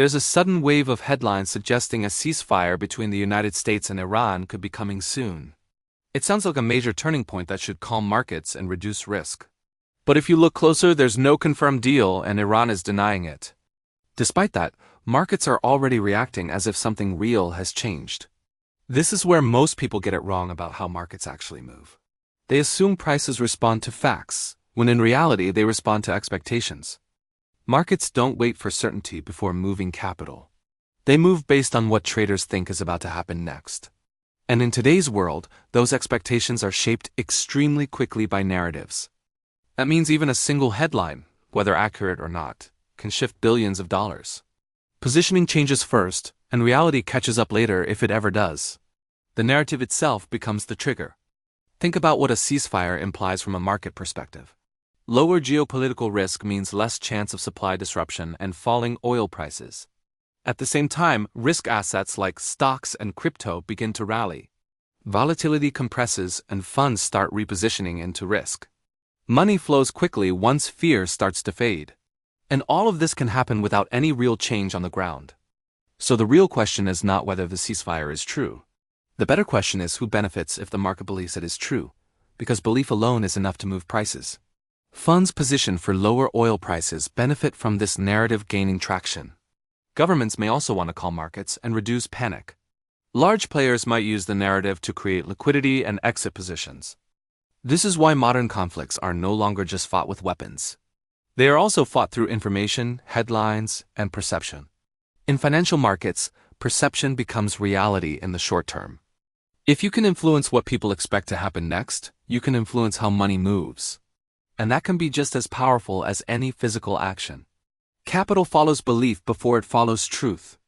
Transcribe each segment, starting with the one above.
There's a sudden wave of headlines suggesting a ceasefire between the United States and Iran could be coming soon. It sounds like a major turning point that should calm markets and reduce risk. But if you look closer, there's no confirmed deal and Iran is denying it. Despite that, markets are already reacting as if something real has changed. This is where most people get it wrong about how markets actually move. They assume prices respond to facts, when in reality they respond to expectations. Markets don't wait for certainty before moving capital. They move based on what traders think is about to happen next. And in today's world, those expectations are shaped extremely quickly by narratives. That means even a single headline, whether accurate or not, can shift billions of dollars. Positioning changes first, and reality catches up later if it ever does. The narrative itself becomes the trigger. Think about what a ceasefire implies from a market perspective. Lower geopolitical risk means less chance of supply disruption and falling oil prices. At the same time, risk assets like stocks and crypto begin to rally. Volatility compresses and funds start repositioning into risk. Money flows quickly once fear starts to fade. And all of this can happen without any real change on the ground. So the real question is not whether the ceasefire is true. The better question is who benefits if the market believes it is true, because belief alone is enough to move prices. Funds positioned for lower oil prices benefit from this narrative gaining traction. Governments may also want to calm markets and reduce panic. Large players might use the narrative to create liquidity and exit positions. This is why modern conflicts are no longer just fought with weapons. They are also fought through information, headlines, and perception. In financial markets, perception becomes reality in the short term. If you can influence what people expect to happen next, you can influence how money moves. And that can be just as powerful as any physical action. Capital follows belief before it follows truth.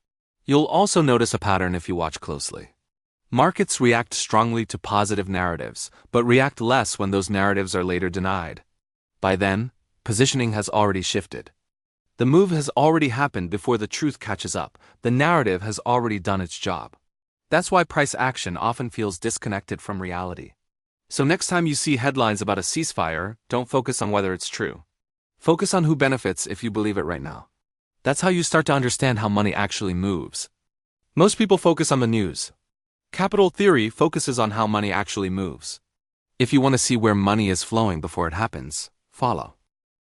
You'll also notice a pattern if you watch closely. Markets react strongly to positive narratives, but react less when those narratives are later denied. By then, positioning has already shifted. The move has already happened before the truth catches up. The narrative has already done its job. That's why price action often feels disconnected from reality. So next time you see headlines about a ceasefire, don't focus on whether it's true. Focus on who benefits if you believe it right now. That's how you start to understand how money actually moves. Most people focus on the news. Capital theory focuses on how money actually moves. If you want to see where money is flowing before it happens, follow.